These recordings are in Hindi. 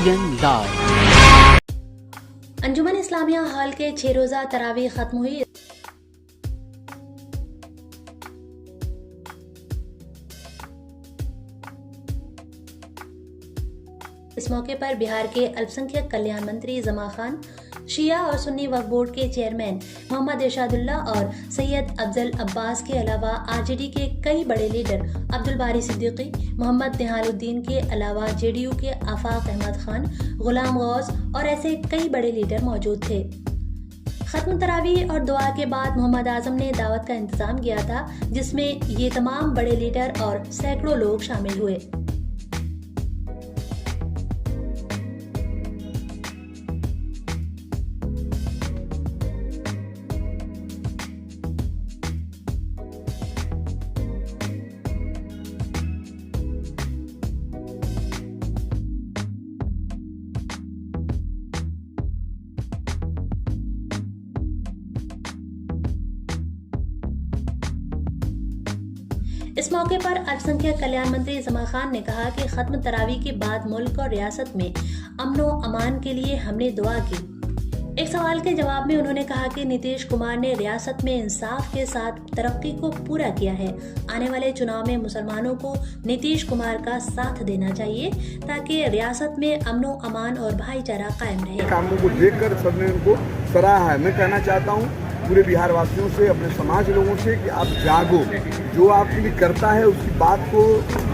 ABN live. Anjuman Islamia hall के 6 रोज़ा तरावी खत्म हुई। इस मौके पर बिहार के अल्पसंख्यक कल्याण मंत्री जमा खान, शिया और सुन्नी वक्फ बोर्ड के चेयरमैन मोहम्मद इरशादुल्लाह और सैयद अफजल अब्बास के अलावा आरजेडी के कई बड़े लीडर अब्दुल बारी सिद्दीकी, मोहम्मद निहालुद्दीन के अलावा जेडीयू के आफाक अहमद खान, गुलाम गौस और ऐसे कई बड़े लीडर मौजूद थे। खत्म तरावी और दुआ के बाद मोहम्मद आजम ने दावत का इंतजाम किया था, जिसमें ये तमाम बड़े लीडर और सैकड़ों लोग शामिल हुए। इस मौके पर अल्पसंख्यक कल्याण मंत्री जमा खान ने कहा कि खत्म तरावी के बाद मुल्क और रियासत में अमनो अमान के लिए हमने दुआ की। एक सवाल के जवाब में उन्होंने कहा कि नीतीश कुमार ने रियासत में इंसाफ के साथ तरक्की को पूरा किया है। आने वाले चुनाव में मुसलमानों को नीतीश कुमार का साथ देना चाहिए ताकि रियासत में अमनो अमान और भाईचारा कायम रहे। कामों को देखकर सबने उनको सराहा है। मैं कहना चाहता हूँ पूरे बिहार वासियों से, अपने समाज लोगों से कि आप जागो, जो आपके लिए करता है उसकी बात को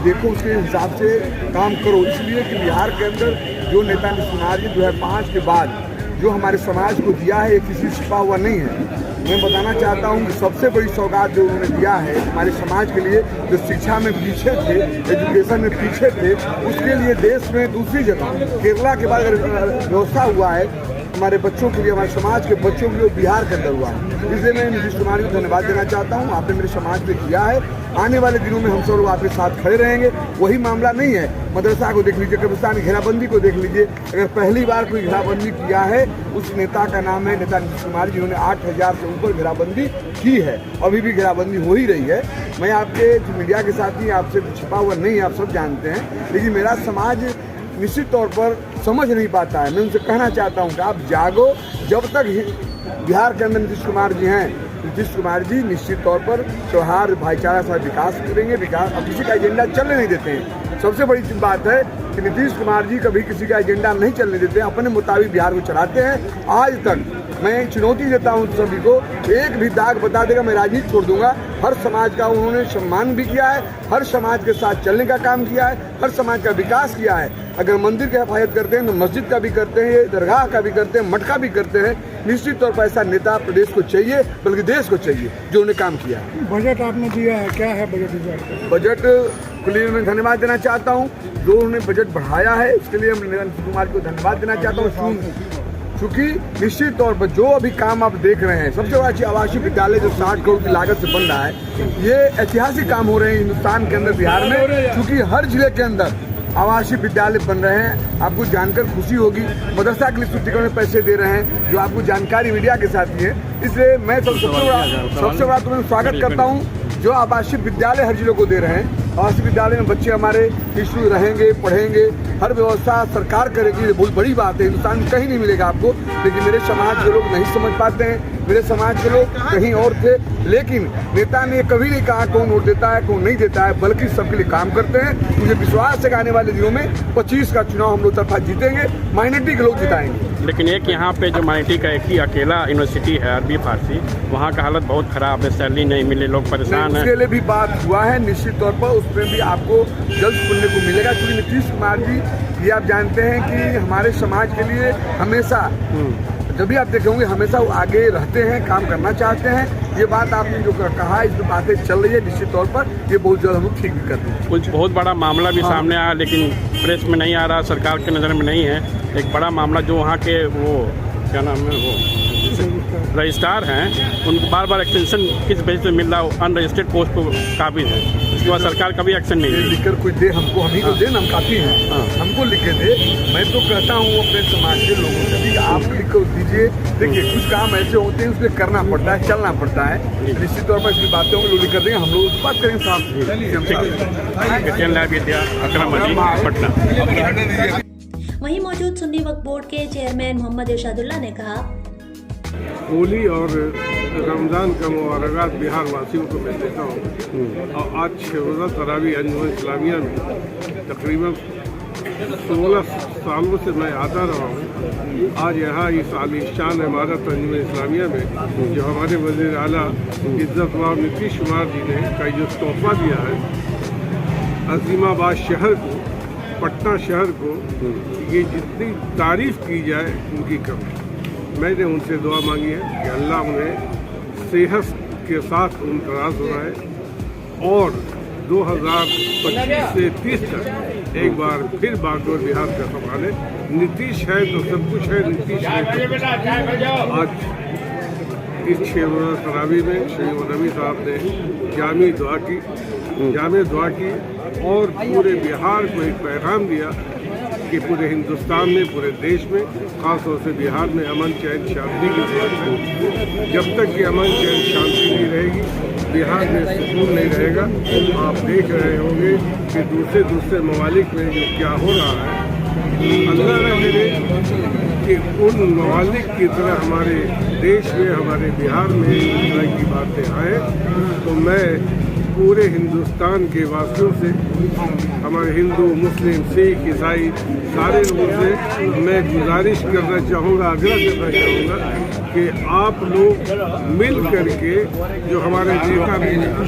देखो, उसके हिसाब से काम करो। इसलिए कि बिहार के अंदर जो नेता नीतीश कुमार जी 2005 के बाद जो हमारे समाज को दिया है, किसी छिपा हुआ नहीं है। मैं बताना चाहता हूँ कि सबसे बड़ी सौगात जो उन्होंने दिया है हमारे समाज के लिए, जो शिक्षा में पीछे थे, एजुकेशन में पीछे थे, उसके लिए देश में दूसरी जगह केरला के बाद व्यवस्था हुआ है हमारे बच्चों के लिए, हमारे समाज के बच्चों के लिए बिहार के अंदर हुआ है। इसलिए मैं नीतीश कुमार को धन्यवाद देना चाहता हूँ। आपने मेरे समाज पे किया है। आने वाले दिनों में हम सब लोग आपके साथ खड़े रहेंगे। वही मामला नहीं है, मदरसा को देख लीजिए, कब्रिस्तान की घेराबंदी को देख लीजिए। अगर पहली बार कोई घेराबंदी किया है उस नेता का नाम है नेता नीतीश कुमार, जिन्होंने 8000 से ऊपर घेराबंदी की है। अभी भी घेराबंदी हो ही रही है। मैं आपके मीडिया के साथ ही आपसे छिपा हुआ नहीं, आप सब जानते हैं, लेकिन मेरा समाज निश्चित तौर पर समझ नहीं पाता है। मैं उनसे कहना चाहता हूँ कि आप जागो। जब तक बिहार के अंदर नीतीश कुमार जी हैं, नीतीश कुमार जी निश्चित तौर पर त्योहार भाईचारा से विकास करेंगे। विकास अब किसी का एजेंडा चलने नहीं देते हैं। सबसे बड़ी बात है कि नीतीश कुमार जी कभी किसी का एजेंडा नहीं चलने देते, अपने मुताबिक बिहार को चलाते हैं। आज तक मैं चुनौती देता हूं सभी को, एक भी दाग बता देगा मैं राजनीति छोड़ दूंगा। हर समाज का उन्होंने सम्मान भी किया है, हर समाज के साथ चलने का काम किया है, हर समाज का विकास किया है। अगर मंदिर की हिफाजत करते हैं तो मस्जिद का भी करते हैं, दरगाह का भी करते हैं, मटका भी करते हैं। निश्चित तौर पर ऐसा नेता प्रदेश को चाहिए, बल्कि देश को चाहिए, जो उन्हें काम किया है। बजट आपने दिया है, क्या है बजट? बजट के लिए मैं धन्यवाद देना चाहता हूँ। जो उन्होंने बजट बढ़ाया है उसके लिए मैं नीतीश कुमार को धन्यवाद देना चाहता हूँ। क्योंकि निश्चित तौर पर जो अभी काम आप देख रहे हैं, सबसे बड़ा आवासीय विद्यालय जो 60 करोड़ की लागत से बन रहा है, ये ऐतिहासिक काम हो रहे हैं हिंदुस्तान के अंदर, बिहार में। क्योंकि हर जिले के अंदर आवासीय विद्यालय बन रहे हैं। आपको जानकर खुशी होगी, मदरसा के लिए शुद्धिकरण में पैसे दे रहे हैं, जो आपको जानकारी मीडिया के साथ ही है। इसलिए मैं सबसे बड़ा तुम्हें स्वागत करता हूँ जो आवासीय विद्यालय हर जिलों को दे रहे हैं। आवासीय विद्यालय में बच्चे हमारे इशू रहेंगे, पढ़ेंगे, हर व्यवस्था सरकार करेगी। ये बहुत बड़ी बात है, हिंदुस्तान में कहीं नहीं मिलेगा आपको। लेकिन मेरे समाज के लोग नहीं समझ पाते हैं, मेरे समाज के लोग कहीं और थे। लेकिन नेता ने कभी नहीं कहा कौन वोट देता है कौन नहीं देता है, बल्कि सबके लिए काम करते हैं। मुझे विश्वास है कि आने वाले दिनों में 25 का चुनाव हम लोग तरफा जीतेंगे, माइनॉरिटी के लोग जिताएंगे। लेकिन एक यहाँ पे जो माइनॉरिटी का एक ही अकेला यूनिवर्सिटी है अरबी फारसी, वहाँ का हालत बहुत खराब है, सैलरी नहीं मिले, लोग परेशान हैं। उसके लिए भी बात हुआ है, निश्चित तौर पर उसमें भी आपको जल्द सुनने को मिलेगा। क्योंकि नीतीश कुमार जी ये आप जानते हैं कि हमारे समाज के लिए हमेशा, जब भी आप देखेंगे, हमेशा वो आगे रहते हैं, काम करना चाहते हैं। ये बात आपने जो कहा, इसमें बातें चल रही है, निश्चित तौर पर ये बहुत जल्द हम लोग ठीक भी कर देंगे। कुछ बहुत बड़ा मामला भी सामने आया, लेकिन प्रेस में नहीं आ रहा, सरकार की नज़र में नहीं है। एक बड़ा मामला जो वहाँ के वो क्या नाम है, वो रजिस्ट्रार हैं, उनको बार बार एक्सटेंशन किस बेस पे मिल रहा है, अनरजिस्टर्ड पोस्ट को काबिज है। उसके बाद सरकार का भी एक्शन नहीं है। लिखकर कोई दे हमको, हम ही तो दे, हम काफ़ी हैं, हमको लिख के दे। मैं तो कहता हूँ अपने समाज के लोगों से भी आप लिख कर दीजिए। देखिए कुछ काम ऐसे होते हैं उसमें करना पड़ता है, चलना पड़ता है। निश्चित तौर पर इसकी बातें होंगी, लोग लिख कर देंगे, हम लोग उस बात करेंगे साहब। पटना। वहीं मौजूद सुन्नी वक्फ बोर्ड के चेयरमैन मोहम्मद इरशादुल्लाह ने कहा, होली और रमज़ान का मुबारकात बिहार वासियों को मैं देता हूँ। और आज 6 रोज़ा तरावी अंजुमन इस्लामिया में तकरीबन 16 सालों से मैं आता रहा हूँ। आज यहाँ इस आलीशान इमारत अंजुमन इस्लामिया में जो हमारे वज़ीर आला इज़्ज़त वाब नीतीश कुमार जी ने का जो तोहफा दिया है अजीमाबाद शहर को, पटना शहर को, ये जितनी तारीफ़ की जाए उनकी कम है। मैंने उनसे दुआ मांगी है कि अल्लाह उन्हें सेहत के साथ उनकराज हो रहा है और 2025 से 30 तक एक बार फिर बागडोर बिहार का संभाले। नीतीश है तो सब कुछ है, नीतीश है तो आज इस 6 रोज़ा तरावी में श्री नबी साहब ने जामी दुआ की और पूरे बिहार को एक पैगाम दिया कि पूरे हिंदुस्तान में, पूरे देश में, ख़ास तौर से बिहार में अमन चैन शांति की ज़रूरत है। जब तक कि अमन चैन शांति नहीं रहेगी, बिहार में सुकून नहीं रहेगा। आप देख रहे होंगे कि दूसरे ममालिक में जो क्या हो रहा है, अल्लाह न करे कि उन ममालिक की तरह हमारे देश में, हमारे बिहार में इस तरह की बातें आए। तो मैं पूरे हिंदुस्तान के वासियों से, हमारे हिंदू, मुस्लिम, सिख, ईसाई सारे लोगों से मैं गुजारिश करना चाहूँगा, आग्रह करना चाहूँगा कि आप लोग मिल करके जो हमारे नेता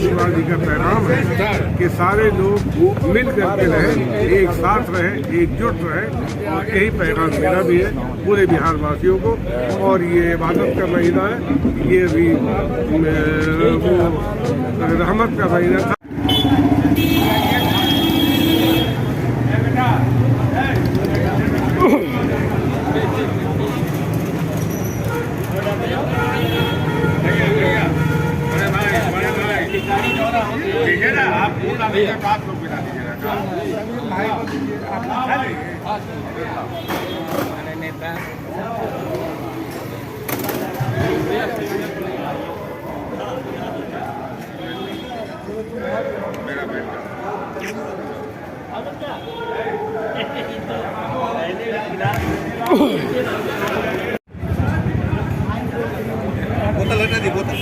शिवाजी जी का पैगाम है कि सारे लोग मिल करके रहें, एक साथ रहें, एकजुट रहें। और यही पैगाम मेरा भी है पूरे बिहार वासियों को। और ये इबादत का महीना है, ये भी रहमत का महीना था। बोतल हटा दी, बोतल।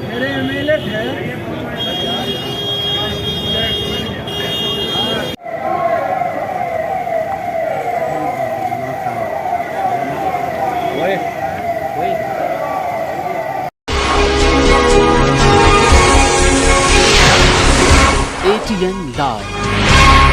मेरे एमएलए थे। ATN Live।